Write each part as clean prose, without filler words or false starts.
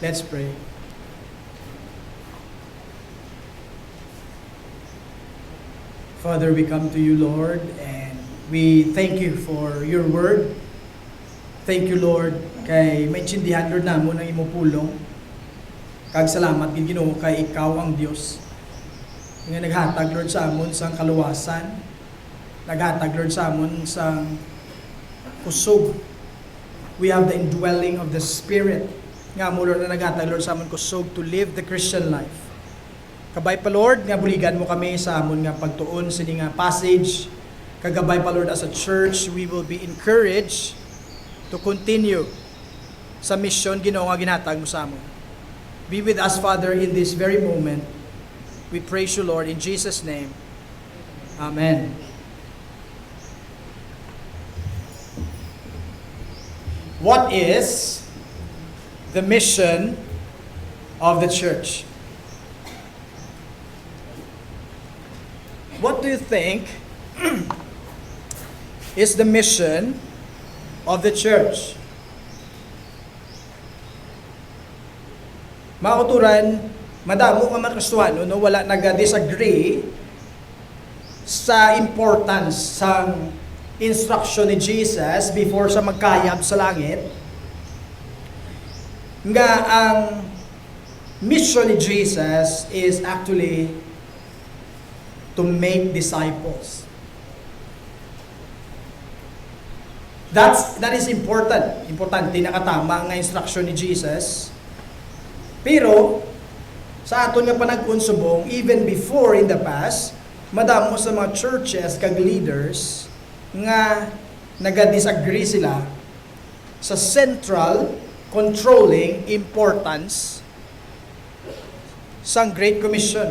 Let's pray. Father, we come to you, Lord, and we thank you for your word. Thank you, Lord, kay maintindihan, Lord, namon ang imong pulong. Kag salamat gid Ginoo kay ikaw ang Dios nga naghatag, Lord, sa amon sang kaluwasan. Naghatag, Lord, sa amon sang kusog. We have the indwelling of the Spirit. Nga mo, Lord, na naghatag, Lord, sa amon kusog to live the Christian life. Kabay pa, Lord, nga buligan mo kami sa amon nga pagtuon sa nga passage. Kagabay pa, Lord, as a church, we will be encouraged to continue sa mission Ginoo nga ginhatag mo sa amon. Be with us, Father, in this very moment. We praise you, Lord, in Jesus' name. Amen. What is the mission of the church? What do you think is the mission of the church? Mga kauturan, madamo nga mga Kristiyaano, no, wala nag-disagree sa importance sa instruction ni Jesus before sa magkayab sa langit. Nga ang mission ni Jesus is actually to make disciples. That is important. Importante, nakatama nga instruction ni Jesus. Pero, sa aton nga panagkonsubong, even before in the past, madamo sa mga churches kag leaders nga nagadisagree sila sa central controlling importance sang Great Commission.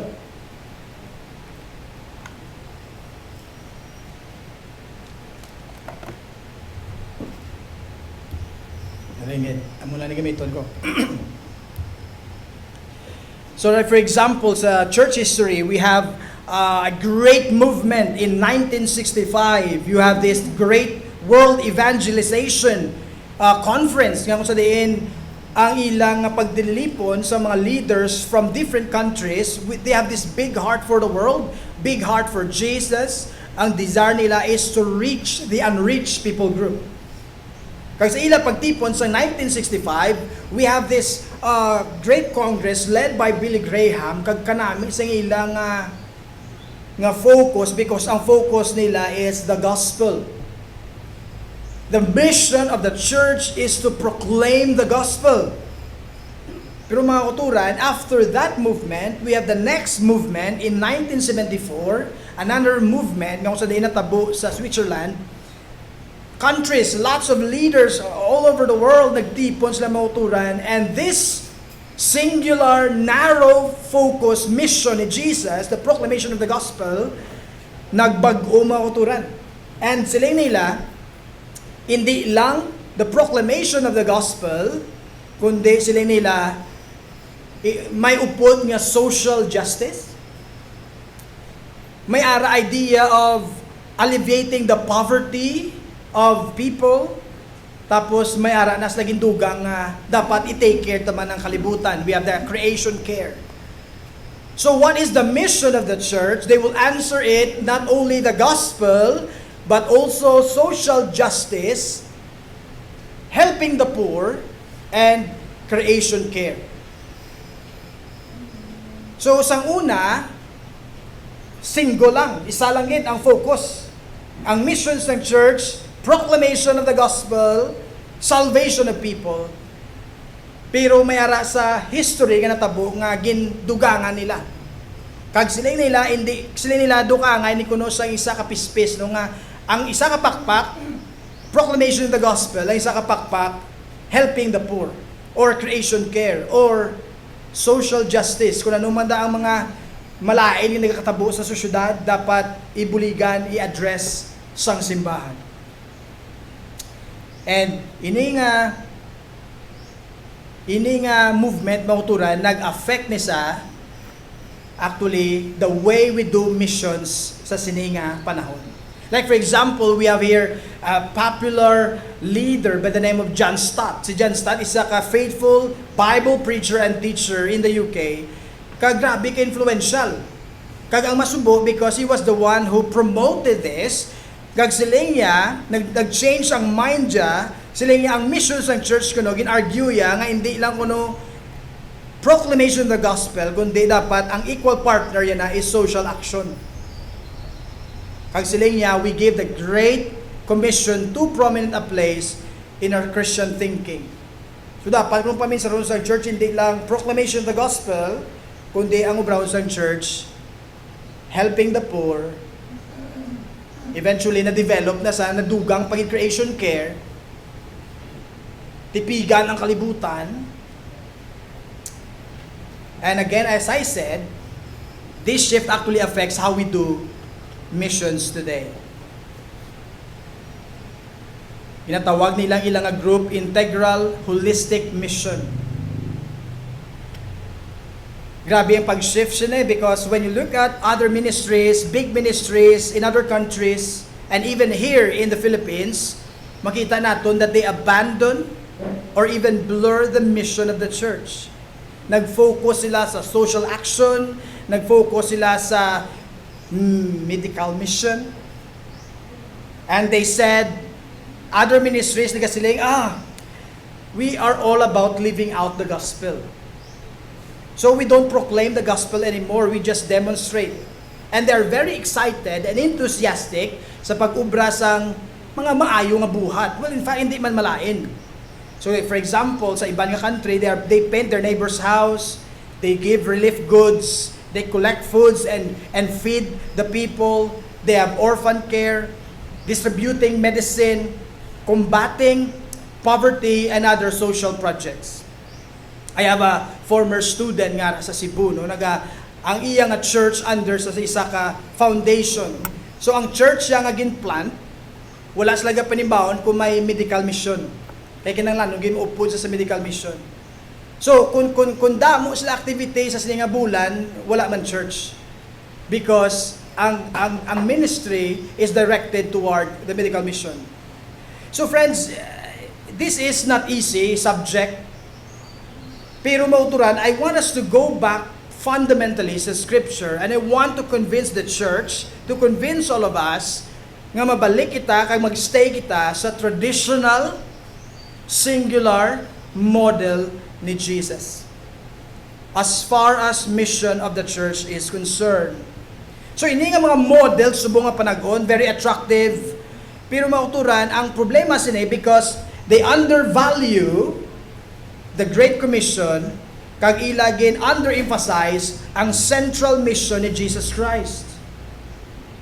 Naringid. Amo lang ni gamiton ko. So, for example, sa church history, we have a great movement in 1965. You have this great World Evangelization Conference. Nga kung sa diin, ang ilang pagdilipon sa mga leaders from different countries. They have this big heart for the world, big heart for Jesus. Ang desire nila is to reach the unreached people group. Kasi sa ilang pagtipon sa 1965, we have this great congress led by Billy Graham, kag kanami sa ilang nga focus, because ang focus nila is the gospel. The mission of the church is to proclaim the gospel. Pero mga kauturan, after that movement, we have the next movement in 1974, another movement nga sa diin natabo sa Switzerland. Countries, lots of leaders all over the world nagtipon sila mauturan, and this singular, narrow focus mission ni Jesus, the proclamation of the gospel, nagbago mauturan. And sila nila, hindi lang the proclamation of the gospel, kundi sila nila may upod nga social justice, may ara idea of alleviating the poverty of people, tapos may ara nas laging dugang dapat i-take care taman ng kalibutan. We have the creation care. So what is the mission of the church? They will answer it not only the gospel, but also social justice, helping the poor, and creation care. So sang una, single lang, isa lang gid ang focus. Ang missions ng church, proclamation of the gospel, salvation of people. Pero may ara sa history nga natabo nga gindugangan nila. Kag sila nila dukangay ni kuno sa isa ka pispis no nga ang isa ka pakpak proclamation of the gospel, ang isa ka pakpak helping the poor or creation care or social justice. Kung ano man da ang mga malain nga nagakatabo sa sosyedad, dapat ibuligan, i-address sang simbahan. And ini nga movement mauturan nag-affect ni sa actually the way we do missions sa sininga panahon. Like for example, we have here a popular leader by the name of John Stott. Si John Stott isa ka faithful Bible preacher and teacher in the UK. Kag grabe ka influential. Kag ang masubo because he was the one who promoted this. Kag sila niya, nag-change ang mind niya. Sila niya ang mission sa church kuno, gin-argue ya nga hindi lang kuno proclamation of the gospel, kundi dapat ang equal partner yan na is social action. Kag sila niya, we give the Great Commission too prominent a place in our Christian thinking. So dapat kung paminsan sa church, hindi lang proclamation of the gospel, kundi ang ubraw sa church, helping the poor, eventually na-develop na sa nadugang pag-creation care, tipigan ang kalibutan, and again, as I said, this shift actually affects how we do missions today. Inatawag nilang ilang group, Integral Holistic Mission. Grabe ang pag-shift siya because when you look at other ministries, big ministries in other countries, and even here in the Philippines, makita natin that they abandon or even blur the mission of the church. Nag-focus sila sa social action, nag-focus sila sa medical mission. And they said, other ministries, nagkasiling, we are all about living out the gospel. So we don't proclaim the gospel anymore, we just demonstrate. And they're very excited and enthusiastic sa pag-ubra sang mga maayo nga buhat. Well, in fact, hindi man malain. So for example, sa ibang country, they paint their neighbor's house, they give relief goods, they collect foods and feed the people, they have orphan care, distributing medicine, combating poverty and other social projects. I have a former student nga sa Cebu, no, ang iya nga church under sa isa ka foundation. So ang church nga gin-plant, wala sila panimbaon kung may medical mission. Kaya kinanglan, nung gin-upod sa medical mission. So, kung damo sila activity sa sila nga bulan, wala man church. Because ang ministry is directed toward the medical mission. So friends, this is not easy subject. Pero mauturan, I want us to go back fundamentally sa scripture and I want to convince the church, to convince all of us, nga mabalik kita, kag magstay kita sa traditional, singular model ni Jesus as far as mission of the church is concerned. So ini nga mga model subong nga panahon, very attractive, pero mauturan ang problema sini because they undervalue the Great Commission kag ilagin underemphasize ang central mission ni Jesus Christ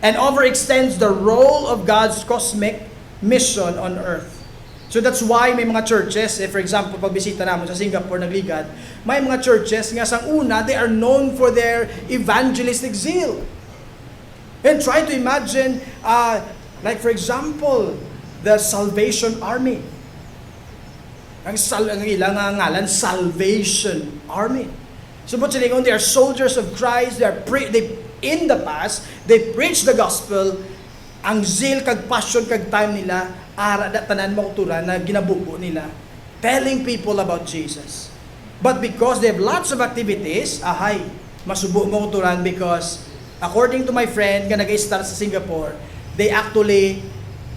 and overextends the role of God's cosmic mission on earth. So that's why may mga churches, for example, pag bisita namin sa Singapore, nagligad, may mga churches nga sang una, they are known for their evangelistic zeal. And try to imagine, like for example, the Salvation Army. Ang ilang ngalan, Salvation Army. So but sila they are soldiers of Christ, they in the past, they preach the gospel, ang zeal kag passion kag time nila ara da tanan mauturan na ginabuko nila telling people about Jesus. But because they have lots of activities, masubo mauturan because according to my friend nga nag-start sa Singapore, they actually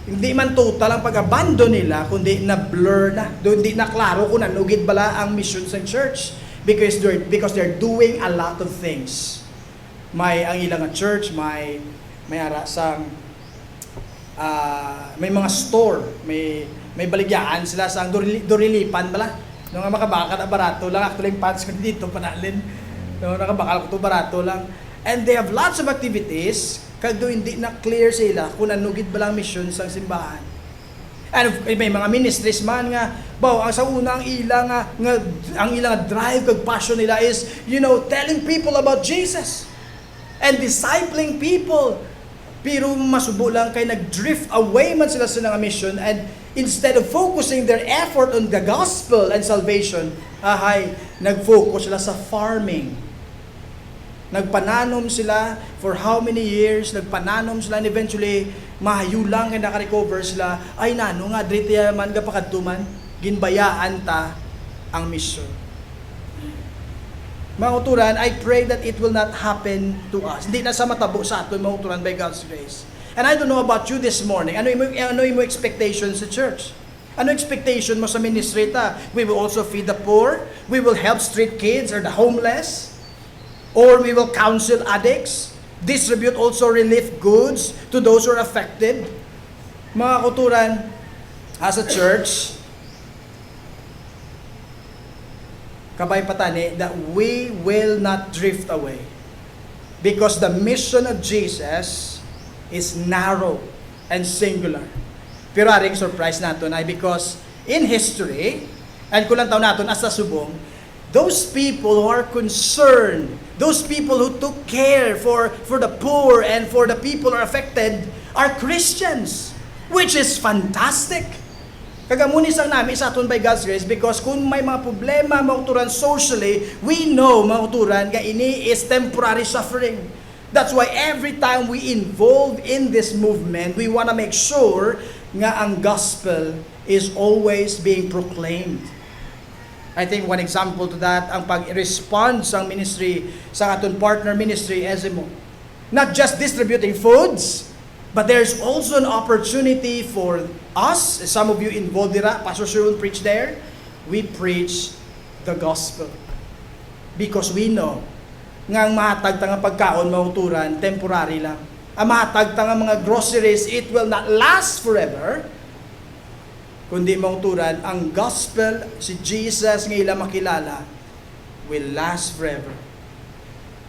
hindi man total ang pag-abandon nila kundi na blur na, hindi na klaro kung nanugid bala ang mission sa church because they're doing a lot of things. May ang ilang church, may ara sang may mga store, may baligyaan sila sa dorilipan bala. Nung makabakal na barato lang, actually yung pants ko dito panalin. Nung nakabakal ko to barato lang. And they have lots of activities, kado hindi na clear sila kung anugid ba lang mission sa simbahan. And may mga ministries man nga, ang sa una ang ilang drive kag passion nila is, telling people about Jesus and discipling people. Pero masubo lang kay nag-drift away man sila sa nga mission and instead of focusing their effort on the gospel and salvation, nag-focus sila sa farming. Nagpananom sila for how many years, nagpananom sila, and eventually, mahayulang kaya nakarecover sila, ay nano nga, dito man kapakatuman, ginbayaan ta ang mission. Mga uturan, I pray that it will not happen to us. Hindi na sa matabo sa atin, mga uturan, by God's grace. And I don't know about you this morning. Ano yung expectations sa church? Ano expectation mo sa ministry ta? We will also feed the poor. We will help street kids or the homeless. Or we will counsel addicts. Distribute also relief goods to those who are affected. Mga kuturan, as a church, kabay patani, that we will not drift away. Because the mission of Jesus is narrow and singular. Pero aring surprise natin ay because in history, and kulang taon natin as sa subong, those people who are concerned, those people who took care for the poor and for the people who are affected are Christians, which is fantastic. Kagamunis ang namin sa aton by God's grace because kung may mga problema mauturan socially, we know mauturan nga ini is temporary suffering. That's why every time we involve in this movement, we want to make sure nga ang gospel is always being proclaimed. I think one example to that, ang pag-respond sa ministry, sa aton partner ministry, SMO. Not just distributing foods, but there's also an opportunity for us, some of you involved dira, Pastor Sir will preach there, we preach the gospel. Because we know, nga ang mahatag ta nga pagkaon, mauturan, temporary lang. Ang mahatag ta nga mga groceries, it will not last forever. Kundi mauturan, ang gospel, si Jesus nga ila makilala, will last forever.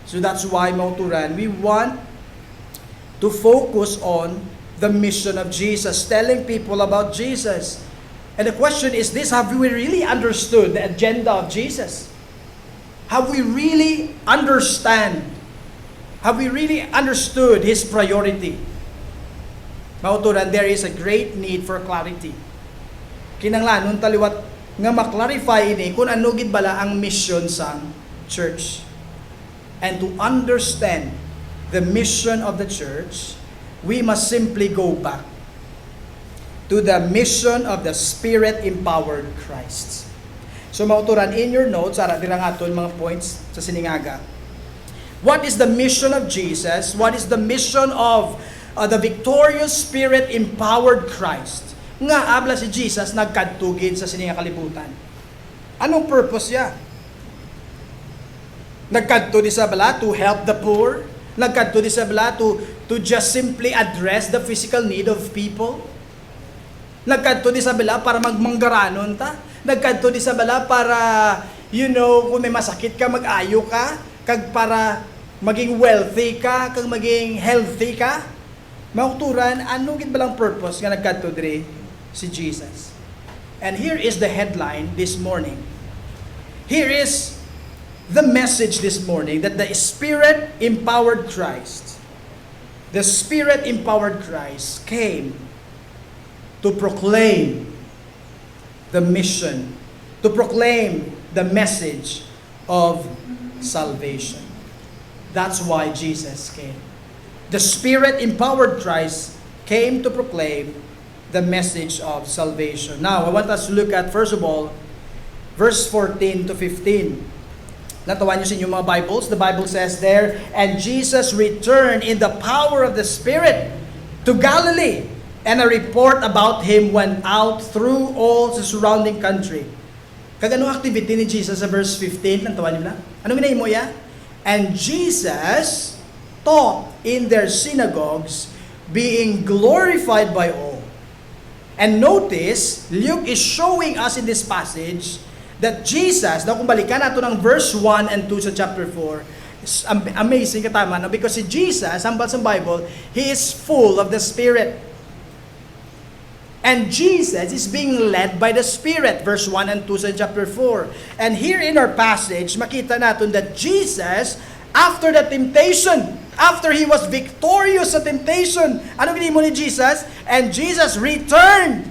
So that's why mauturan, we want to focus on the mission of Jesus, telling people about Jesus. And the question is this, have we really understood the agenda of Jesus? Have we really understand? Have we really understood His priority? Mauturan, there is a great need for clarity. Kinanglanon taliwat nga maklarify ini kung ano gid bala ang mission sa church. And to understand the mission of the church, we must simply go back to the mission of the Spirit-empowered Christ. So mauturan, in your notes, ara dirang aton mga points sa siningaga. What is the mission of Jesus? What is the mission of the victorious Spirit-empowered Christ? Nga abla si Jesus nagkadtugid sa sininga kalibutan. Anong purpose niya? Nagkadto di sa bala to help the poor? Nagkadto di sa bala to just simply address the physical need of people? Nagkadto di sa bala para magmanggaranon ta? Nagkadto di sa bala para, kung may masakit ka, mag-ayo ka, kag para maging wealthy ka, kag maging healthy ka? Mauturan, ano gid balang purpose nga nagkadto diri si Jesus? And here is the headline this morning. Here is the message this morning that the Spirit-empowered Christ, the Spirit-empowered Christ came to proclaim the mission, to proclaim the message of salvation. That's why Jesus came. The Spirit-empowered Christ came to proclaim the message of salvation. Now, I want us to look at, first of all, verse 14 to 15. Natawan niyo sa inyong mga Bibles. The Bible says there, and Jesus returned in the power of the Spirit to Galilee, and a report about Him went out through all the surrounding country. Kaganong activity ni Jesus sa verse 15? Natawan niyo na? Anong ginahimo ya? And Jesus taught in their synagogues, being glorified by all. And notice, Luke is showing us in this passage that Jesus, na kung balikan nato ng verse 1 and 2 sa chapter 4, amazing katama, no? Because si Jesus, hambal sa Bible, He is full of the Spirit. And Jesus is being led by the Spirit, verse 1 and 2 sa chapter 4. And here in our passage, makita natin that Jesus, after the temptation, after He was victorious sa temptation, ano ginimo ni Jesus? And Jesus returned.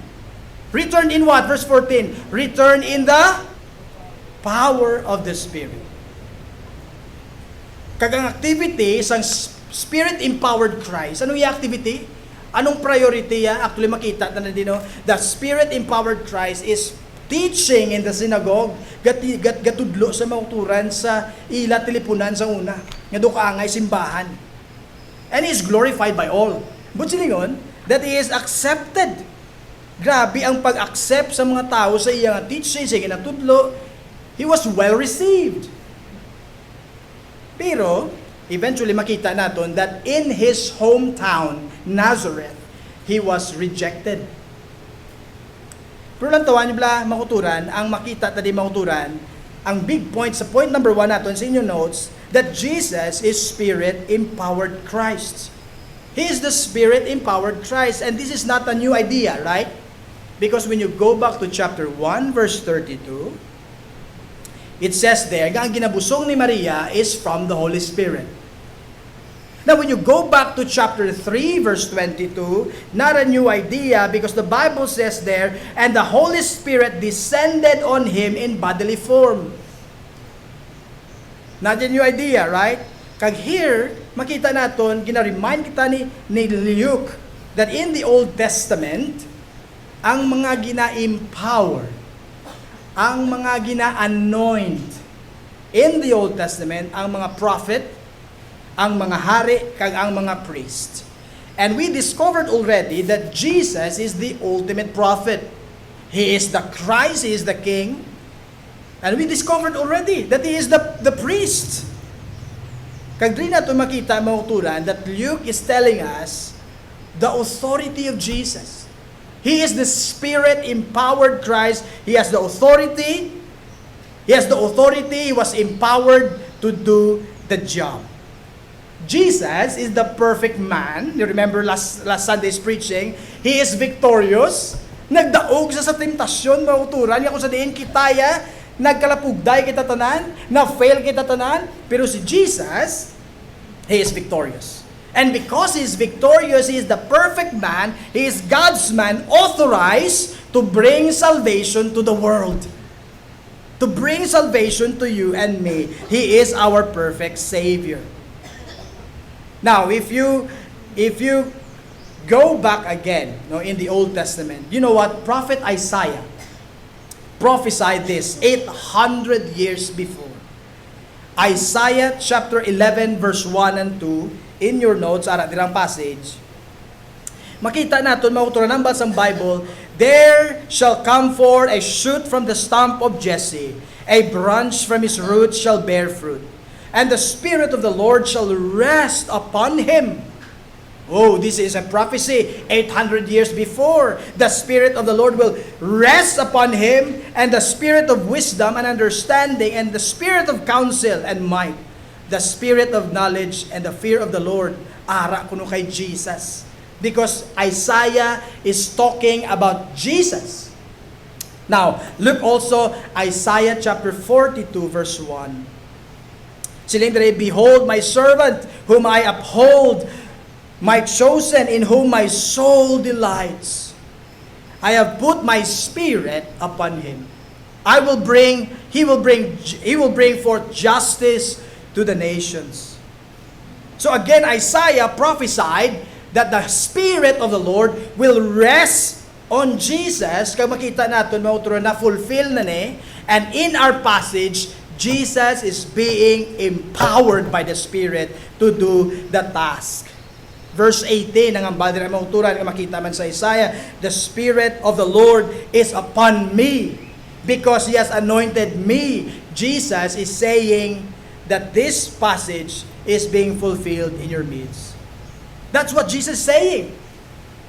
Returned in what? Verse 14. Returned in the power of the Spirit. Kagang activity isang Spirit-empowered Christ. Anong yung activity? Anong priority ya? Actually makita na din, no? The Spirit-empowered Christ is teaching in the synagogue, gatudlo sa mauturan sa ila tilipunan sa una. Nga do kaangay simbahan. And He is glorified by all. But silingon, that He is accepted. Grabe ang pag-accept sa mga tao sa iyang teaching, sa iyang tudlo. He was well received. Pero, eventually makita natin that in His hometown, Nazareth, He was rejected. Pero lang tawan niyo bala makuturan, ang makita tadi makuturan, ang big point sa point number 1 natin sa inyong notes, that Jesus is Spirit-empowered Christ. He is the Spirit-empowered Christ, and this is not a new idea, right? Because when you go back to chapter 1, verse 32, it says there, ang ginabusong ni Maria is from the Holy Spirit. Now, when you go back to chapter 3, verse 22, not a new idea because the Bible says there, and the Holy Spirit descended on Him in bodily form. Not a new idea, right? Kag here, makita natin, gina-remind kita ni Luke that in the Old Testament, ang mga gina-empower, ang mga gina-anoint in the Old Testament, ang mga prophet, ang mga hari, kag ang mga priest. And we discovered already that Jesus is the ultimate prophet. He is the Christ, He is the King. And we discovered already that He is the priest. Kag rin nato makita mauturan that Luke is telling us the authority of Jesus. He is the Spirit-empowered Christ. He has the authority. He was empowered to do the job. Jesus is the perfect man. You remember last Sunday's preaching? He is victorious. Nagdaog sa temptasyon, mauturan. Kung sa diin kitaya, nagkalapugday kita tanan, na-fail kita tanan. Pero si Jesus, He is victorious. And because He is victorious, He is the perfect man, He is God's man, authorized to bring salvation to the world. To bring salvation to you and me. He is our perfect Savior. Now, if you go back again, no, in the Old Testament, you know what? Prophet Isaiah prophesied this 800 years before. Isaiah chapter 11 verse 1 and 2, in your notes, ara dirang passage, makita natin, mauturan ng basang Bible, there shall come forth a shoot from the stump of Jesse, a branch from his roots shall bear fruit. And the Spirit of the Lord shall rest upon him. Oh, this is a prophecy 800 years before. The Spirit of the Lord will rest upon him, and the Spirit of wisdom and understanding, and the Spirit of counsel and might, the Spirit of knowledge and the fear of the Lord. Ara kuno kay Jesus. Because Isaiah is talking about Jesus. Now, look also Isaiah chapter 42 verse 1. Silindre, behold my servant, whom I uphold, my chosen, in whom my soul delights. I have put my spirit upon him. He will bring forth justice to the nations. So again, Isaiah prophesied that the Spirit of the Lord will rest on Jesus. Kaya makita natin, mauturo na fulfill na ni. And in our passage, Jesus is being empowered by the Spirit to do the task. Verse 18, ang ambali ng mauturan, makita man sa Isaiah, the Spirit of the Lord is upon me, because He has anointed me. Jesus is saying that this passage is being fulfilled in your midst. That's what Jesus is saying.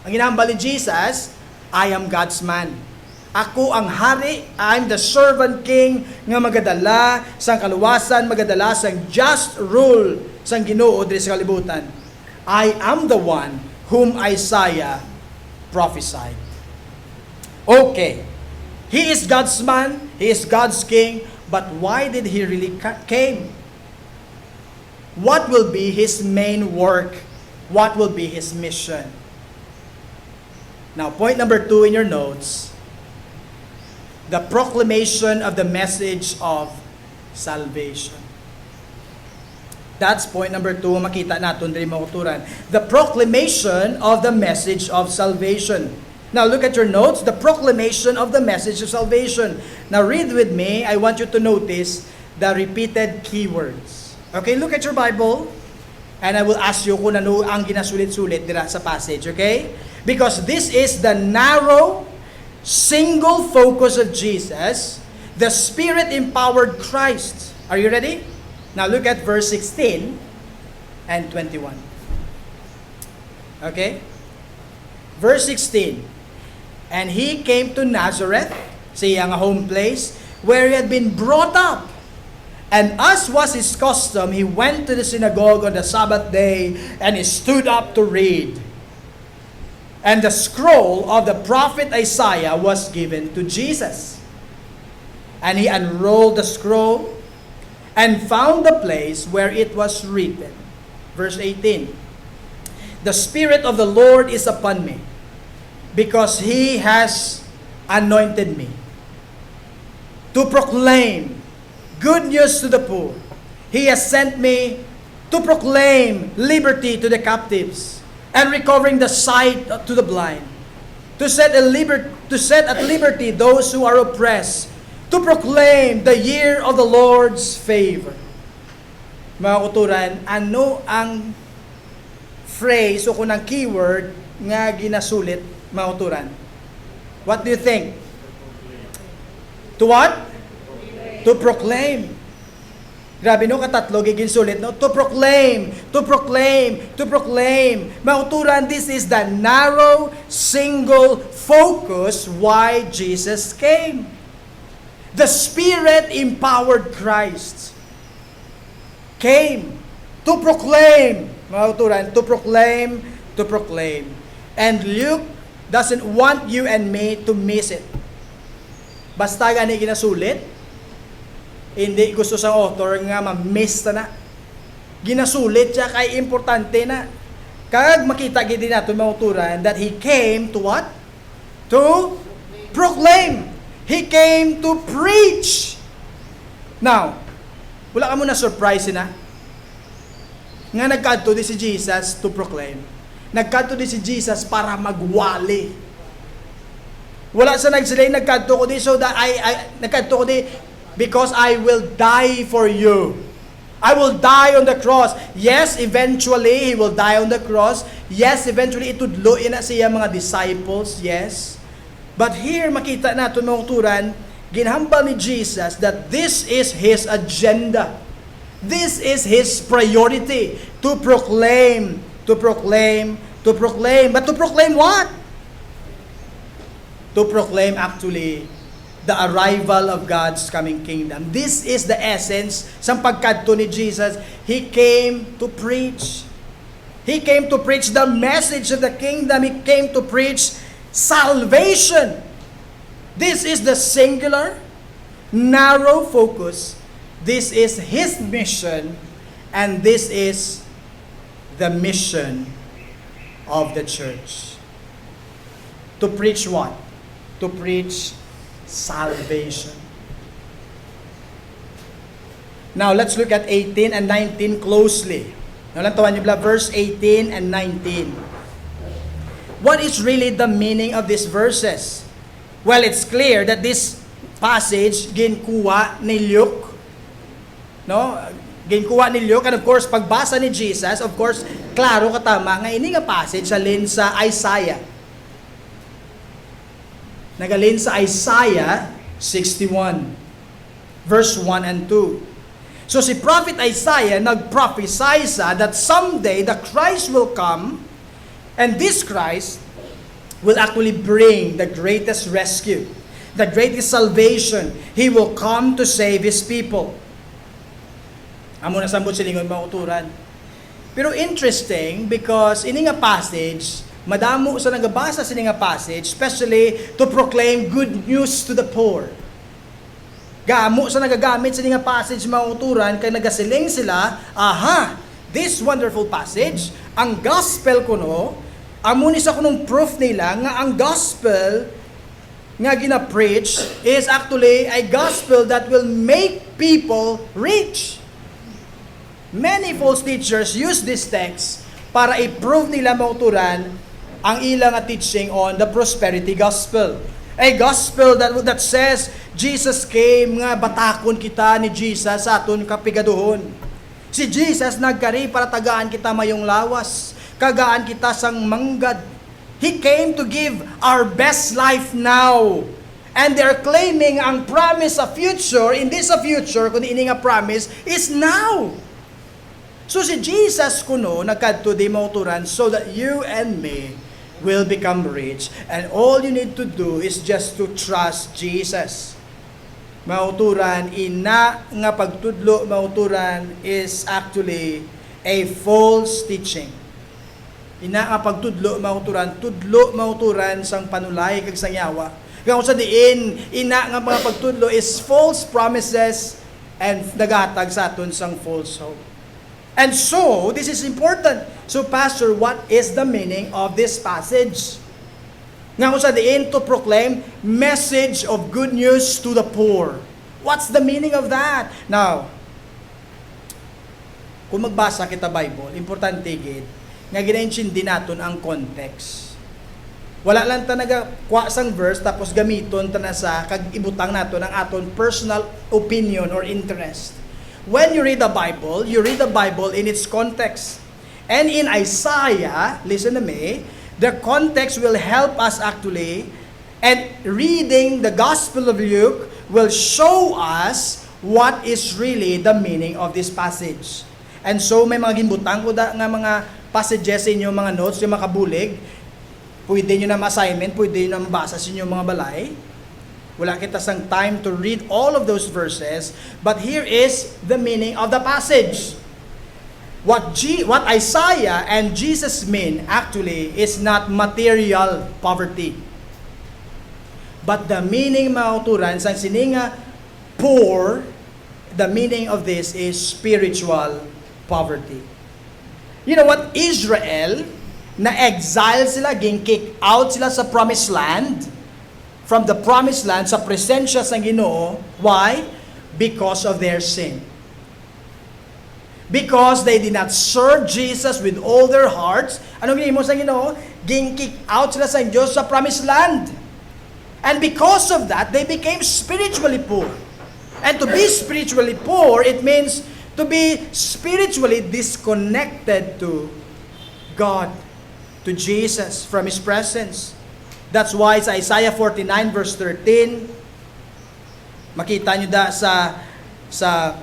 Ang inambali Jesus, I am God's man. Ako ang hari, I'm the servant king nga magadala sang kaluwasan, magadala sang just rule sang Ginoo diri sa kalibutan. I am the one whom Isaiah prophesied. Okay. He is God's man, He is God's king, but why did He really came? What will be His main work? What will be His mission? Now, point number 2 in your notes, the proclamation of the message of salvation. That's point number 2, makita natin diri mga kauturan. The proclamation of the message of salvation. Now look at your notes, the proclamation of the message of salvation. Now read with me, I want you to notice the repeated keywords. Okay, look at your Bible, and I will ask you kung ano ang ginasulit-sulit dira sa passage, okay? Because this is the narrow, single focus of Jesus, the Spirit-empowered Christ. Are you ready? Now look at verse 16 and 21. Okay? Verse 16. And he came to Nazareth, sa iyang home place, where he had been brought up. And as was his custom, he went to the synagogue on the Sabbath day, and he stood up to read. And the scroll of the prophet Isaiah was given to Jesus. And he unrolled the scroll, and found the place where it was written. Verse 18. The Spirit of the Lord is upon me, because He has anointed me to proclaim good news to the poor. He has sent me to proclaim liberty to the captives, and recovering the sight to the blind, to set at liberty those who are oppressed, to proclaim the year of the Lord's favor. Mga kauturan, ano ang phrase o kung ang keyword nga ginasulit, mga kauturan? What do you think? To what? To proclaim. Grabe no, katatlo, giginsulit no? To proclaim, to proclaim, to proclaim. Mga kauturan, this is the narrow, single focus why Jesus came. The Spirit-empowered Christ came to proclaim, mga kauturan, to proclaim, to proclaim. And Luke doesn't want you and me to miss it. Basta gani ginasulit, hindi gusto sa author nga ma-miss na. Ginasulit siya kay importante na. Kag makita gid nato mga kauturan that he came to what? To proclaim. He came to preach. Now, wala ka mo na surprise na? Nga nagkadto di si Jesus to proclaim. Nagkadto di si Jesus para magwali. Wala sa nagsilay nagkadto ko di so that nagkadto ko di because I will die for you. I will die on the cross. Yes, eventually He will die on the cross. Yes, eventually itudloin na siya mga disciples. Yes. But here, makita natin mga kauturan, ginhambal ni Jesus that this is His agenda. This is His priority. To proclaim, to proclaim, to proclaim. But to proclaim what? To proclaim actually the arrival of God's coming kingdom. This is the essence sa pagkadto ni Jesus. He came to preach. He came to preach the message of the kingdom. He came to preach salvation. This is the singular, narrow focus. This is His mission, and this is the mission of the church. To preach what? To preach salvation. Now, let's look at 18 and 19 closely. Now, lantawan niyo verse 18 and 19. What is really the meaning of these verses? Well, it's clear that this passage ginkuha ni Luke. No? Ginkuha ni Luke, and of course, pagbasa ni Jesus, of course, klaro katama nga ini nga passage salin sa Isaiah. Nagalin sa Isaiah 61 verse 1 and 2. So si Prophet Isaiah nagprophesy sa that someday the Christ will come. And this Christ will actually bring the greatest rescue, the greatest salvation. He will come to save His people. Amo na sambot silingon mga uturan. Pero interesting because ini nga passage, madamo sa nagabasa sa nga passage, especially to proclaim good news to the poor. Gamo sa nagagamit sa nga passage mga uturan kay nagasiling sila, aha, this wonderful passage, ang gospel kuno, amo ni sa kunong proof nila nga ang gospel nga gina-preach is actually a gospel that will make people rich. Many false teachers use this text para i-prove nila mauturan ang ilang teaching on the prosperity gospel. A gospel that says Jesus came nga batakon kita ni Jesus sa aton kapigaduhon. Si Jesus nagkari para tagaan kita mayong lawas, kagaan kita sang manggad. He came to give our best life now. And they're claiming ang promise of future, in this future, kung ini nga promise, is now. So si Jesus kuno nagkadto di mauturan so that you and me will become rich. And all you need to do is just to trust Jesus. Mauturan, ina nga pagtudlo mauturan is actually a false teaching. Ina nga pagtudlo mauturan, tudlo mauturan sang panulay kag sang yawa. Kung sa diin, ina nga mga pagtudlo is false promises and nagatag sa aton sang false hope. And so, this is important. So, Pastor, what is the meaning of this passage? Nga kung sa diin to proclaim message of good news to the poor. What's the meaning of that? Now, kung magbasa kita Bible, importante gid nga ginaintindi naton ang context. Wala lang ta nagakuha sang verse tapos gamiton ta na sa kag ibutang naton ang aton personal opinion or interest. When you read the Bible in its context. And in Isaiah, listen to me, the context will help us actually, and reading the Gospel of Luke will show us what is really the meaning of this passage. And so, may mga ginbutang ko nga mga passages sa inyo, mga notes, yung makabulig. Pwede nyo na ma-assignment, pwede nyo na mabasa sa inyo mga balay. Wala kita sang time to read all of those verses, but here is the meaning of the passage. What Isaiah and Jesus mean actually is not material poverty. But the meaning mauturan sang sininga poor, the meaning of this is spiritual poverty. You know what? Israel, na exile sila, kick out sila sa promised land, from the promised land sa presensya sa Ginoo. Why? Because of their sin. Because they did not serve Jesus with all their hearts. Anong ginimo sa Ginoo? Kick out sila sa Diyos sa promised land. And because of that, they became spiritually poor. And to be spiritually poor, it means to be spiritually disconnected to God, to Jesus, from His presence. That's why sa Isaiah 49 verse 13, makita nyo sa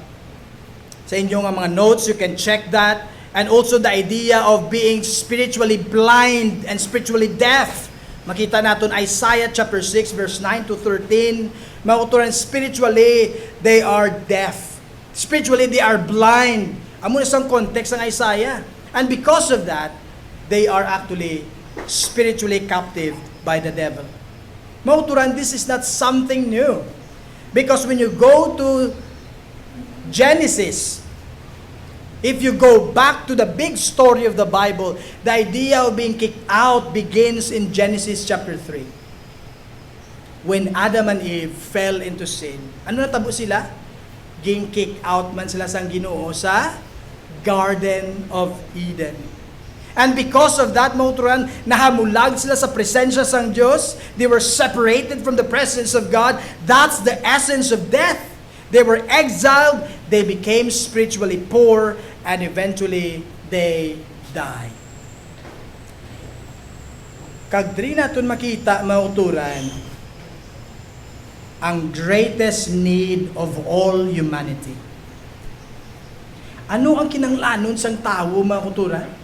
inyong mga notes, you can check that. And also the idea of being spiritually blind and spiritually deaf. Makita natin Isaiah chapter 6 verse 9 to 13. Mauturan, spiritually they are deaf. Spiritually they are blind. Amo na sang context ng Isaiah. And because of that, they are actually spiritually captive by the devil. Mauturan, this is not something new. Because when you go to Genesis, if you go back to the big story of the Bible, the idea of being kicked out begins in Genesis chapter 3. When Adam and Eve fell into sin, ano natabo sila? Ging kick out man sila sang Ginoo sa Garden of Eden. And because of that, mauturan, nahamulag sila sa presensya sang Diyos. They were separated from the presence of God. That's the essence of death. They were exiled, they became spiritually poor, and eventually they died. Kag diri naton makita mauturan ang greatest need of all humanity. Ano ang kinanglanon sang tawo mauturan?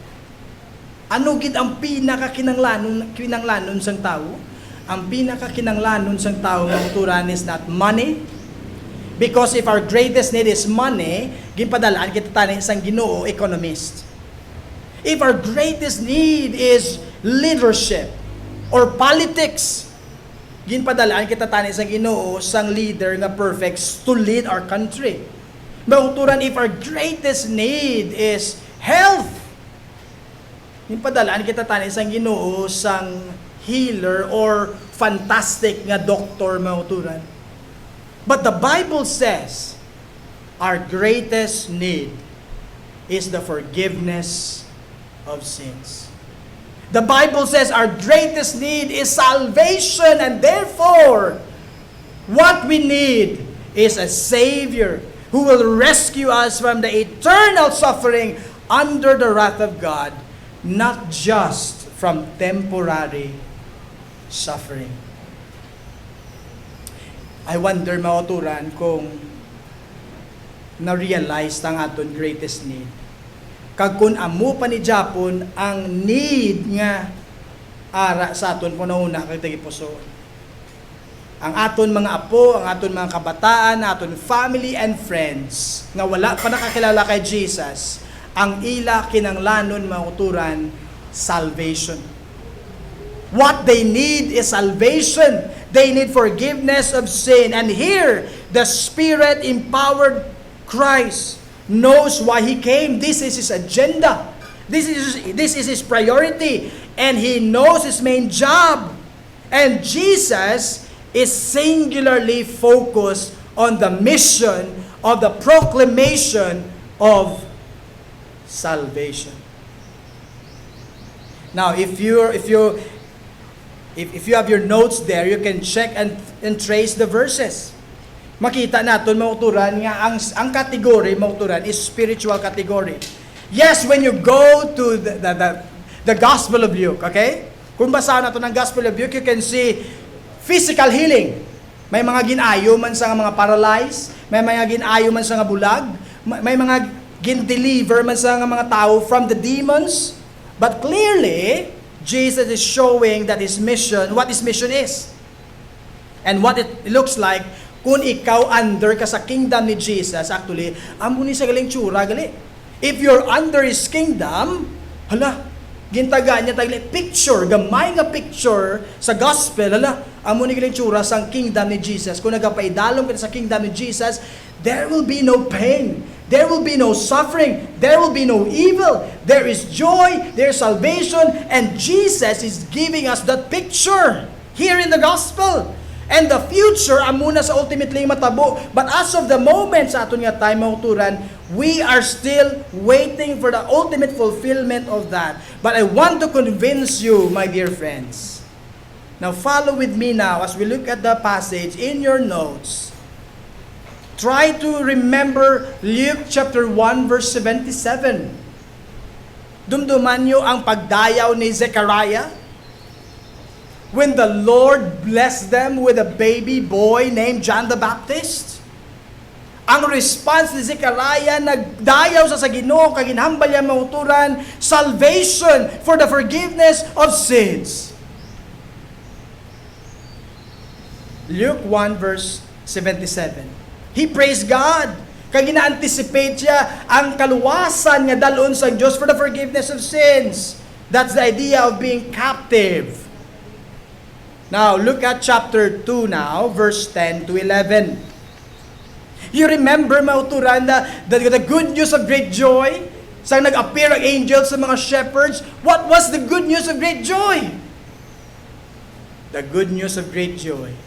Ano gid ang pinakakinanglanon sang tao? Ang pinakakinanglanon sang tao mauturan is not money. Because if our greatest need is money, ginpadalaan kita tani sang Ginoo economist. If our greatest need is leadership or politics, ginpadalaan kita tani sang Ginoo sang leader nga perfect to lead our country. Mauturan, if our greatest need is health, ginpadalaan kita tani sang Ginoo sang healer or fantastic nga doktor mauturan. But the Bible says our greatest need is the forgiveness of sins. The Bible says our greatest need is salvation, and therefore, what we need is a Savior who will rescue us from the eternal suffering under the wrath of God, not just from temporary suffering. I wonder, mga uturan, kung na-realize ang aton greatest need. Kag kun amo pa ni Japon ang need nga ara sa aton punauna kag tagipuso. Ang aton mga apo, ang aton mga kabataan, aton family and friends nga wala pa nakakilala kay Jesus, ang ila kinanglanon mga uturan, salvation. What they need is salvation. They need forgiveness of sin. And here, the Spirit-empowered Christ knows why He came. This is His agenda. This is His priority. And He knows His main job. And Jesus is singularly focused on the mission of the proclamation of salvation. Now, if you have your notes there, you can check and trace the verses. Makita natin, mauturan, nga ang category, mauturan, is spiritual category. Yes, when you go to the Gospel of Luke, okay? Kung basahan natin ang Gospel of Luke, you can see physical healing. May mga ginayo man sa mga paralyzed, may mga ginayo man sa mga bulag, may mga gin-deliver man sa mga tao from the demons. But clearly, Jesus is showing that His mission, what His mission is. And what it looks like, kung ikaw under ka sa kingdom ni Jesus, actually, amo ni sa galing tsura, gali. If you're under His kingdom, hala, gintaga niya tagli, picture, gamay nga picture sa gospel, hala, amo ni galing tsura sa kingdom ni Jesus. Kung nagapaidalom ka sa kingdom ni Jesus, there will be no pain. There will be no suffering. There will be no evil. There is joy. There is salvation. And Jesus is giving us that picture here in the gospel. And the future, amuna sa ultimately matabo. But as of the moment sa aton nga time, mauturan, we are still waiting for the ultimate fulfillment of that. But I want to convince you, my dear friends. Now follow with me now as we look at the passage in your notes. Try to remember Luke chapter 1 verse 77. Dumduman nyo ang pagdayaw ni Zechariah when the Lord blessed them with a baby boy named John the Baptist. Ang response ni Zechariah, nagdayaw sa Ginoo, kaginhambal niya mauturan, salvation for the forgiveness of sins. Luke 1 verse 77. He praised God. Kag gina-anticipate siya ang kaluwasan nga dalon sa Dios for the forgiveness of sins. That's the idea of being captive. Now, look at chapter 2 now, verse 10 to 11. You remember, mauturan, the good news of great joy? Sa nag-appear ang angels sa mga shepherds, what was the good news of great joy? The good news of great joy.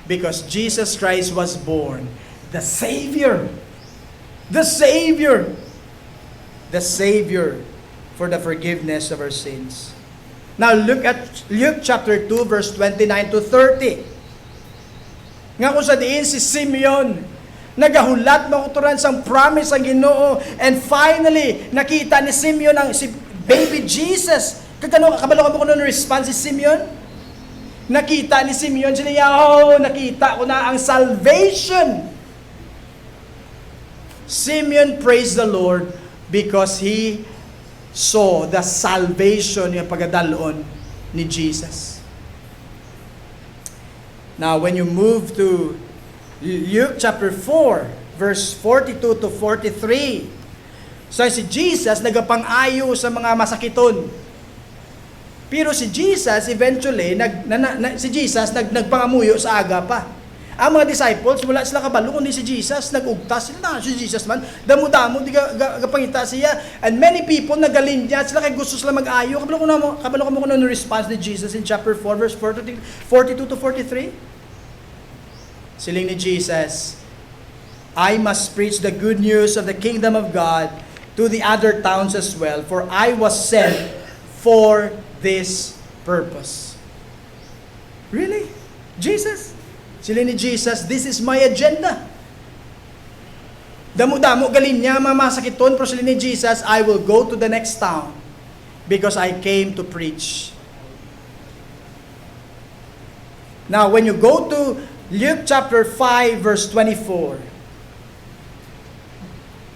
Because Jesus Christ was born. The Savior. The Savior. The Savior for the forgiveness of our sins. Now look at Luke chapter 2 verse 29 to 30. Nga kung sa diin si Simeon, nagahulat mauturan sang promise ang Ginoo, and finally nakita ni Simeon ang si baby Jesus. Kagano kabalo mo kuno response si Simeon? Nakita ni Simeon siya, nakita ko na ang salvation. Simeon praised the Lord because he saw the salvation yung pagdalon ni Jesus. Now, when you move to Luke chapter 4, verse 42 to 43, so si Jesus nagapang-ayo sa mga masakiton. Pero si Jesus eventually nagpangamuyo sa aga pa. Ang mga disciples, wala sila kabalo kundi si Jesus, nag-ugtas sila na si Jesus man, damo-damo di gapangita siya, and many people nagalindia sila kay gusto sila mag-ayo. Kabalo ko mo kuno response ni Jesus in chapter 4 verse 42 to 43. Siling ni Jesus, I must preach the good news of the kingdom of God to the other towns as well, for I was sent for this purpose. Really? Jesus? Sila ni Jesus, this is my agenda. Damo-damo galin niya, mamasakiton, pero sila ni Jesus, I will go to the next town because I came to preach. Now, when you go to Luke chapter 5, verse 24,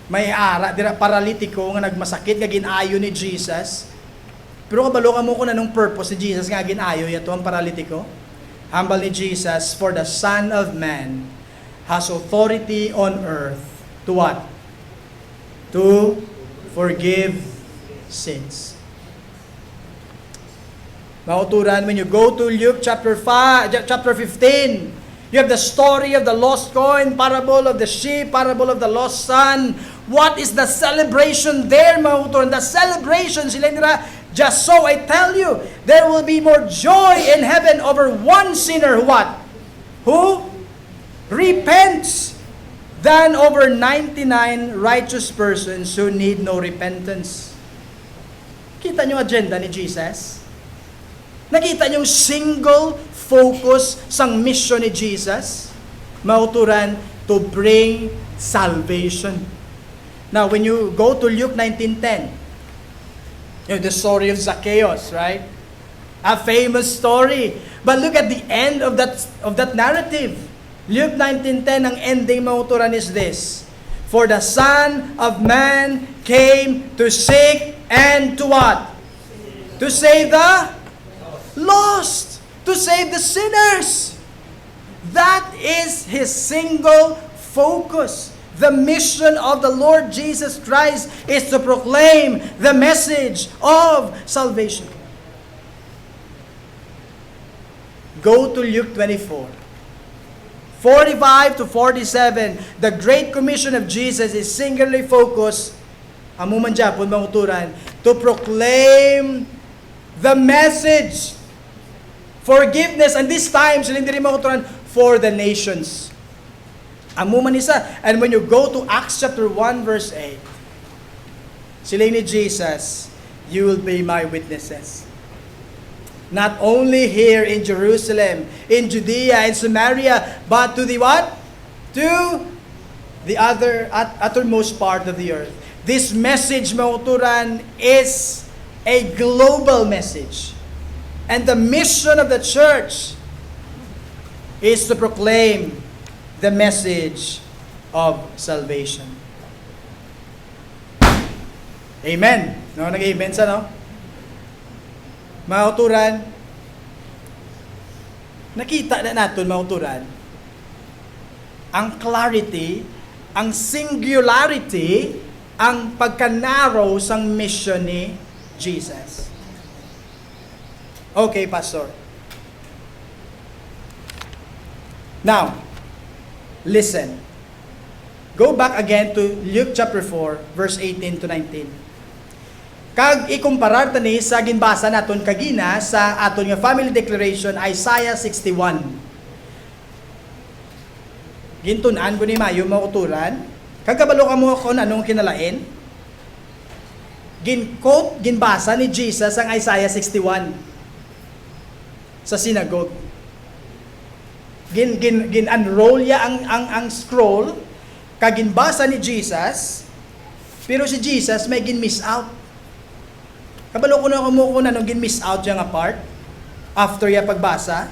may ara, dira paralitiko nga nagmasakit, nga ginayo ni Jesus. Pero kabalo ka mo kung anong purpose ni Jesus nga ginayo, yato ang paralitiko. Humble ni Jesus, for the Son of Man has authority on earth to what? To forgive sins. Mauturan, when you go to Luke chapter 15, you have the story of the lost coin, parable of the sheep, parable of the lost son. What is the celebration there, mauturan? The celebration, sila nila, just so I tell you, there will be more joy in heaven over one sinner who what? Who repents than over 99 righteous persons who need no repentance. Kita niyo agenda ni Jesus? Nakita niyo single focus sang mission ni Jesus? Mauturan, to bring salvation. Now, when you go to Luke 19:10, you know, the story of Zacchaeus, right? A famous story. But look at the end of that narrative. Luke 19:10, ang ending mauturan is this: for the Son of Man came to seek and to what? To save the lost. To save the sinners. That is His single focus. The mission of the Lord Jesus Christ is to proclaim the message of salvation. Go to Luke 24. 45 to 47, the Great Commission of Jesus is singularly focused, amuman Japon, manguturan, to proclaim the message, forgiveness, and this time, sila hindi rin manguturan, for the nations. Amuman isa. And when you go to Acts chapter 1, verse 8, sila ni Jesus, you will be my witnesses. Not only here in Jerusalem, in Judea, in Samaria, but to the what? To the uttermost part of the earth. This message, mauturan, is a global message. And the mission of the church is to proclaim the message of salvation. Amen. No, nag-amen sa, no? Mauturan, nakita na natin, mauturan, ang clarity, ang singularity, ang pagka-narrow sang mission ni Jesus. Okay, Pastor. Now, listen. Go back again to Luke chapter 4, verse 18 to 19. Kag ikumparar tani sa ginbasa naton kagina sa aton nga family declaration, Isaiah 61. Gintunan ko ni Mayo mauturan. Kagabalo ka mo kung anong kinalain. Gin-quote, ginbasa ni Jesus ang Isaiah 61 sa synagogue. Gin-unroll ya ang scroll, kaginbasa ni Jesus, pero si Jesus may gin-miss out. Kabalo ko na kung anong gin-miss out yung part after ya pagbasa.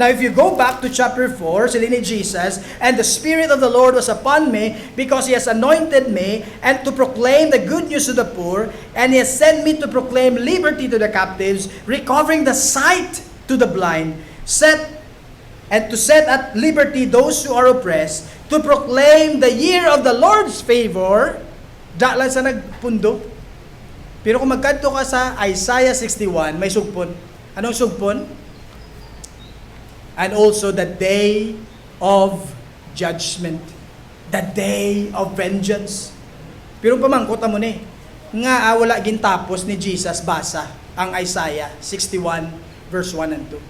Now, if you go back to chapter 4, sila ni Jesus, and the Spirit of the Lord was upon me, because He has anointed me, and to proclaim the good news to the poor, and He has sent me to proclaim liberty to the captives, recovering the sight to the blind, and to set at liberty those who are oppressed, to proclaim the year of the Lord's favor. Dahil sa nagpundo. Pero kung magkanto ka sa Isaiah 61, may sugpon. Anong sugpon? And also the day of judgment. The day of vengeance. Pero pamangkot mo ni, nga wala gintapos ni Jesus basa ang Isaiah 61 verse 1 and 2.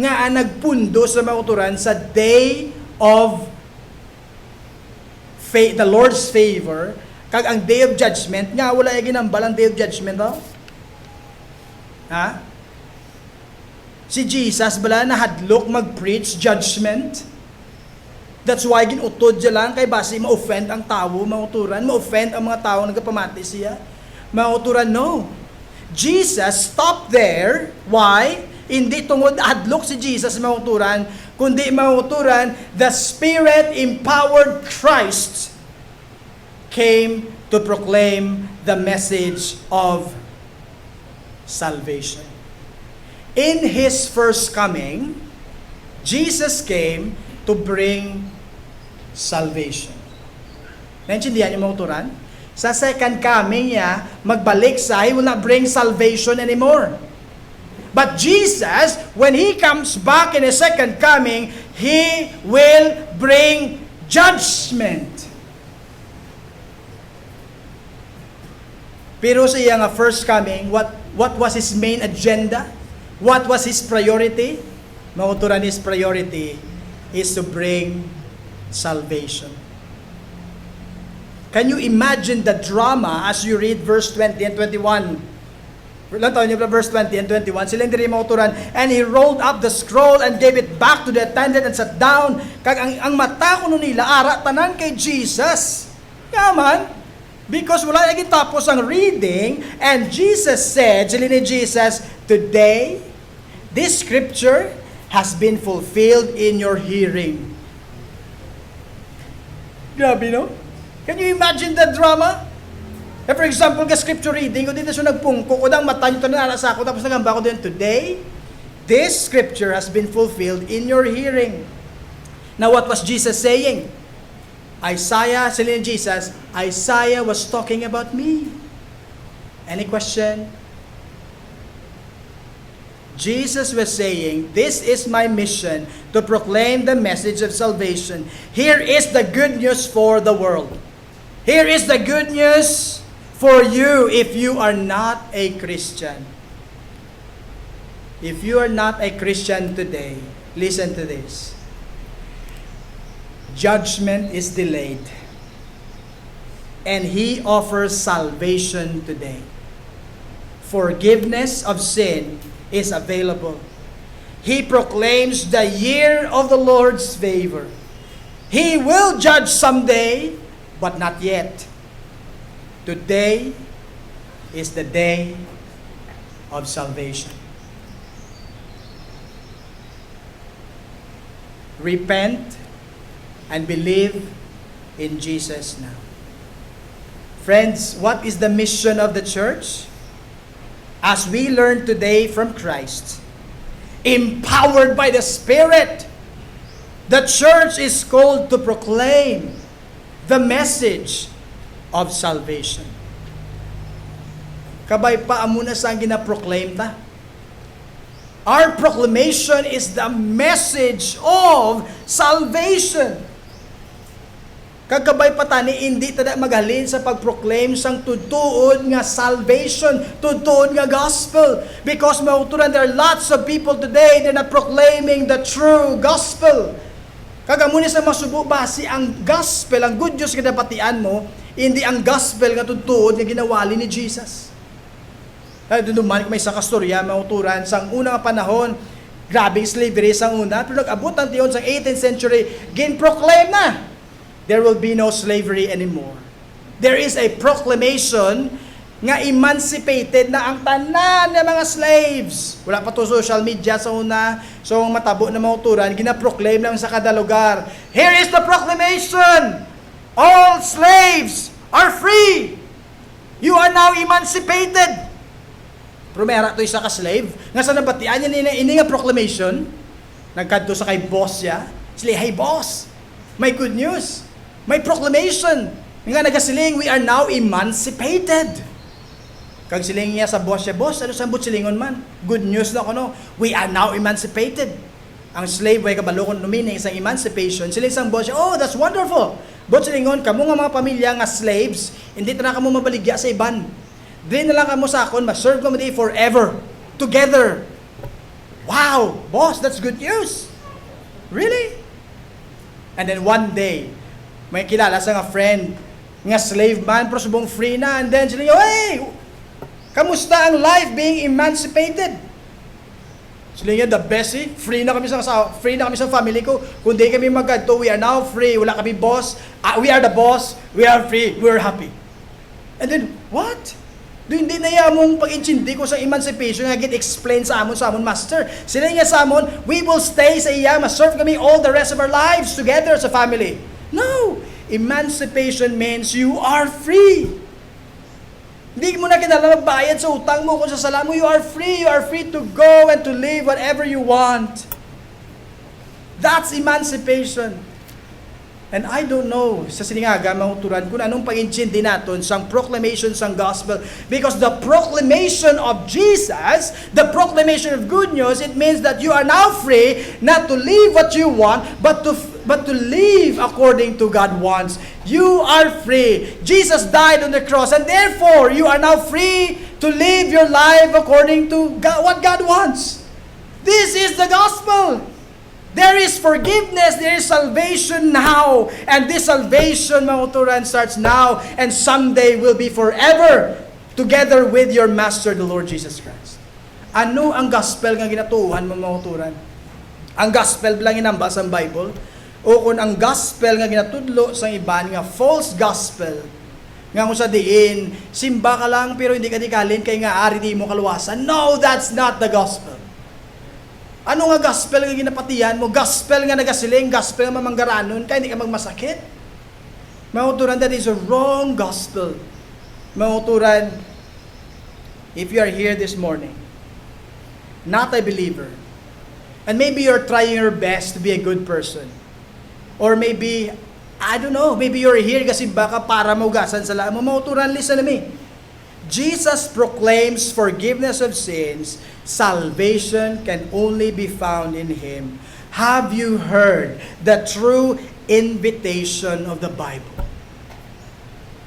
Nga nagpundo sa mauturan sa day of the Lord's favor, Kag ang day of judgment, nga wala yung ginambal ang day of judgment, oh? Ha? Si Jesus bala nahadlok mag-preach judgment. That's why ginutod siya lang kay basi ma-offend ang tao, mauturan, ma-offend ang mga tao nagapamati siya. Mauturan, no. Jesus stopped there. Why? Hindi tungod hadlok si Jesus mauturan, kundi mauturan, the Spirit-empowered Christ came to proclaim the message of salvation. In His first coming, Jesus came to bring salvation. Naintindihan niyo mauturan? Sa second coming niya, magbalik sa, He will not bring salvation anymore. But Jesus, when He comes back in His second coming, He will bring judgment. Pero sa iyang first coming, what was His main agenda? What was His priority? Mauturan, His priority is to bring salvation. Can you imagine the drama as you read verse 20 and 21? Lang tayo niyo verse 20 and 21. Sila hindi rin mauturan. And He rolled up the scroll and gave it back to the attendant and sat down. Kag ang mata ko nun nila, ara tanan kay Jesus. Yaman. Because wala yung tapos ang reading. And Jesus said, sila ni Jesus, today, this scripture has been fulfilled in your hearing. Grabe, no? Can you imagine the drama? For example, ka scripture reading, kung dito siya nagpungko, kung ang mata nyo ito na sa ako, tapos nagamba ko din, today, this scripture has been fulfilled in your hearing. Now, what was Jesus saying? Isaiah, sila ni Jesus, Isaiah was talking about me. Any question? Jesus was saying, this is my mission to proclaim the message of salvation. Here is the good news for the world. Here is the good news for you if you are not a Christian. If you are not a Christian today, listen to this. Judgment is delayed, and He offers salvation today. Forgiveness of sin is available. He proclaims the year of the Lord's favor. He will judge someday, but not yet. Today is the day of salvation. Repent and believe in Jesus now. Friends, what is the mission of the church? As we learn today from Christ, empowered by the Spirit, the church is called to proclaim the message of salvation. Kabay pa amuna sa gina-proclaim ta. Our proclamation is the message of salvation. Kagkabay pa tani, hindi tada magalin sa pag-proclaim sang tutuod nga salvation, tutuod nga gospel. Because mauturan, there are lots of people today, they're not proclaiming the true gospel. Kagamuni sa masubo ba, si ang gospel, ang good news nga napatian mo, hindi ang gospel nga tutuod nga ginawali ni Jesus. Kaya duduman may sa kastorya, mauturan, sang unang panahon, grabing slavery sang una, pero nag-abot ang tiyon sang 18th century, gin-proclaim na. There will be no slavery anymore. There is a proclamation nga emancipated na ang tanan ng mga slaves. Wala pa to social media sa una, so matabo na mauturan, gina-proclaim lang sa kada lugar. Here is the proclamation! All slaves are free! You are now emancipated! Promera to isa ka slave, nga sa nabatian niya ini nga proclamation, nagkadto sa kay boss ya, sila, hey boss, may good news. May proclamation. Nga nagasiling, we are now emancipated. Kag siling niya sa boss siya, boss, ano sambot silingon man? Good news na kono. We are now emancipated. Ang slave, way kabalokon lumini, isang emancipation. Siling sang boss siya, oh, that's wonderful. But silingon, kamo nga mga pamilya nga slaves, hindi na kamo mabaligya sa iban. Di na lang kamo sa akon, ma-serve kamo di forever. Together. Wow, boss, that's good news. Really? And then one day, may kilala sa nga friend nga slave man, pero subong free na. And then sila, hey, kamusta ang life being emancipated? Sila niya, the best eh. Free na kami sa family ko. Kundi kami magkadto, we are now free. Wala kami boss. We are the boss. We are free. We are happy. And then, what? Do hindi na yamong pag-intindi ko sa emancipation nga get-explain sa amon master. Sila niya sa amon, we will stay sa iya, serve kami all the rest of our lives together as a family. No! Emancipation means you are free. Hindi mo na kinala magbayad sa utang mo kung sa sala mo. You are free. You are free to go and to live whatever you want. That's emancipation. And I don't know, sa siningaga, mahuturan, kung anong pag-intindi natin sa proclamation sa gospel. Because the proclamation of Jesus, the proclamation of good news, it means that you are now free not to live what you want, but to live according to God wants. You are free. Jesus died on the cross, and therefore, you are now free to live your life according to God, what God wants. This is the gospel. There is forgiveness, there is salvation now. And this salvation, mga uturan, starts now and someday will be forever together with your Master, the Lord Jesus Christ. Ano ang gospel nga ginatuuhan mo, mga uturan? Ang gospel lang inamba sa Bible? O kung ang gospel nga ginatudlo sa iban nga false gospel, nga kung sa diin, simba ka lang pero hindi ka dikalin kay nga ari di mo kaluwasan. No, that's not the gospel. Ano nga gospel nga ginapatiyan mo? Gospel nga nagasiling, gospel nga mamanggaranon, kaya hindi ka magmasakit? Mauturan, that is a wrong gospel. Mauturan, if you are here this morning, not a believer, and maybe you're trying your best to be a good person, or maybe, I don't know, maybe you're here kasi baka para maugasan sa lahat mo, mauturan, listen to me. Jesus proclaims forgiveness of sins. Salvation can only be found in Him. Have you heard the true invitation of the Bible?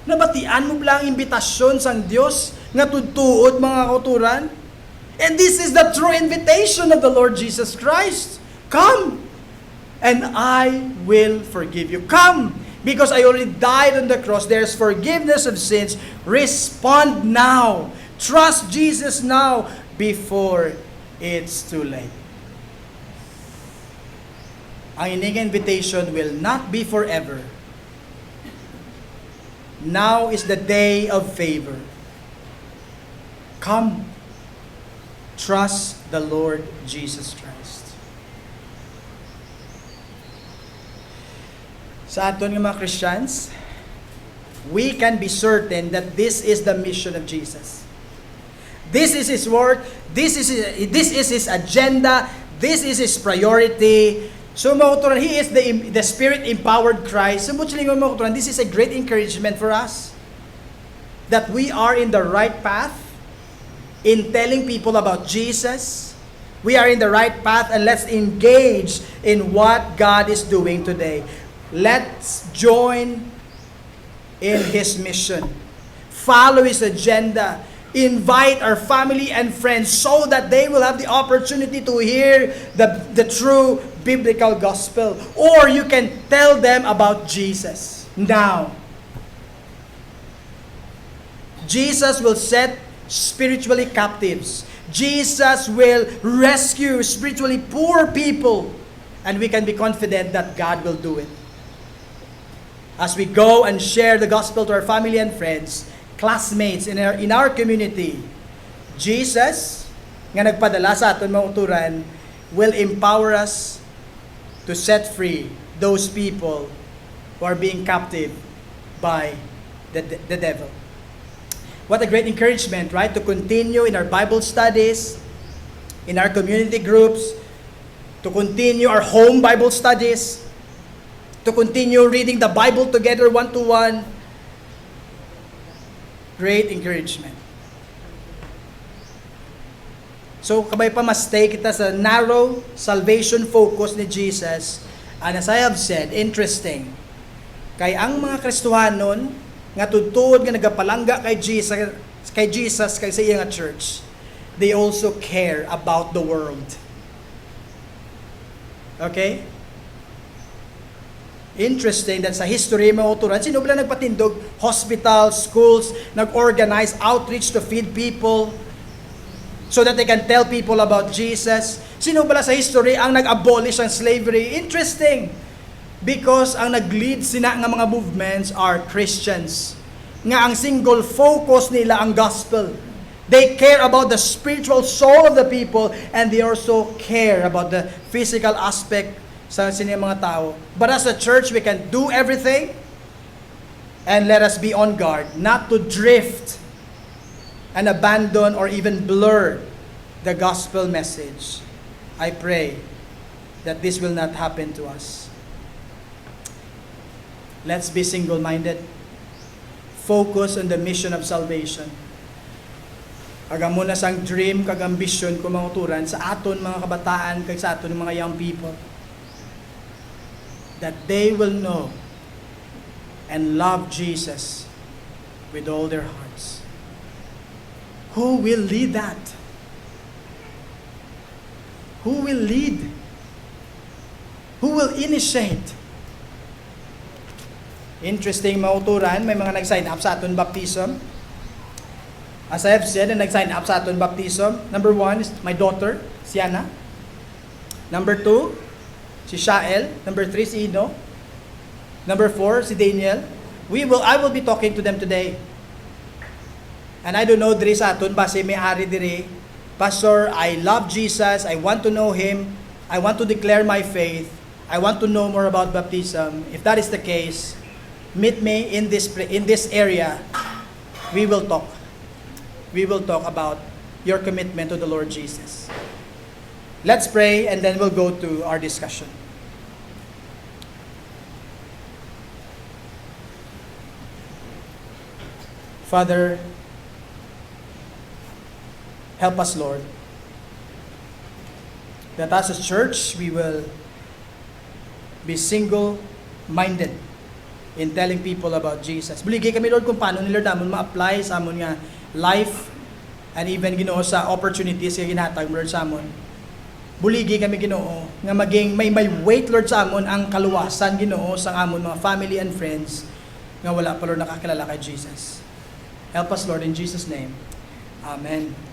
Nabatian mo lang imbitasyon sang Dios nga tudtuod, mga kauturan? And this is the true invitation of the Lord Jesus Christ. Come, and I will forgive you. Come, because I already died on the cross. There's forgiveness of sins. Respond now. Trust Jesus now before it's too late. Ang ining invitation will not be forever. Now is the day of favor. Come, trust the Lord Jesus Christ. Sa aton nga mga Christians, we can be certain that this is the mission of Jesus. This is His work, this is His agenda, this is His priority. So mga kauturan, He is the Spirit-empowered Christ. So mga kauturan, this is a great encouragement for us that we are in the right path in telling people about Jesus. We are in the right path, and let's engage in what God is doing today. Let's join in His mission. Follow His agenda. Invite our family and friends so that they will have the opportunity to hear the true biblical gospel. Or you can tell them about Jesus now. Jesus will set spiritually captives. Jesus will rescue spiritually poor people. And we can be confident that God will do it. As we go and share the gospel to our family and friends, classmates in our community, Jesus, nga nagpadala sa aton mga uturan, will empower us to set free those people who are being captive by the devil. What a great encouragement, right? To continue in our Bible studies, in our community groups, to continue our home Bible studies, to continue reading the Bible together one-to-one. Great encouragement. So, kabay pa mas-stay kita sa narrow salvation focus ni Jesus. And as I have said, interesting. Kay ang mga Kristohanon, nga tudtod nga nagapalangga kay Jesus, kay sa iyang church, they also care about the world. Okay? Interesting that sa history mga uturan, sino ba nagpatindog? Hospitals, schools, nag-organize outreach to feed people so that they can tell people about Jesus. Sino ba sa history ang nag-abolish ang slavery? Interesting. Because ang nag-lead sina nga mga movements are Christians. Nga ang single focus nila ang gospel. They care about the spiritual soul of the people and they also care about the physical aspect sa sining mga tao. But as a church, we can do everything and let us be on guard not to drift and abandon or even blur the gospel message. I pray that this will not happen to us. Let's be single-minded. Focus on the mission of salvation. Agam muna sang dream, kag ambition ko mga uturan sa aton mga kabataan, kag sa aton mga young people. That they will know and love Jesus with all their hearts. Who will lead that? Who will lead? Who will initiate? Interesting mga uturan, may mga nag-sign up sa aton baptism. As I have said, nag-sign up sa aton baptism. Number 1 is my daughter, si Ana. Number 2, si Shael. Number 3, si Ino. Number 4, si Daniel. I will be talking to them today. And I don't know diri sa aton base may ari diri. Pastor, I love Jesus. I want to know Him. I want to declare my faith. I want to know more about baptism. If that is the case, meet me in this area. We will talk. We will talk about your commitment to the Lord Jesus. Let's pray and then we'll go to our discussion. Father, help us, Lord, that as a church, we will be single-minded in telling people about Jesus. Buligay kami, Lord, kung paano ni Lord naman ma-apply sa amon nga life and even Ginoo sa opportunities nga ginhatag Lord sa amon. Buligi kami Ginoo nga maging may weight Lord sa amon ang kaluwasan Ginoo sa amon mga family and friends nga wala pa Lord nakakilala kay Jesus. Help us Lord in Jesus' name. Amen.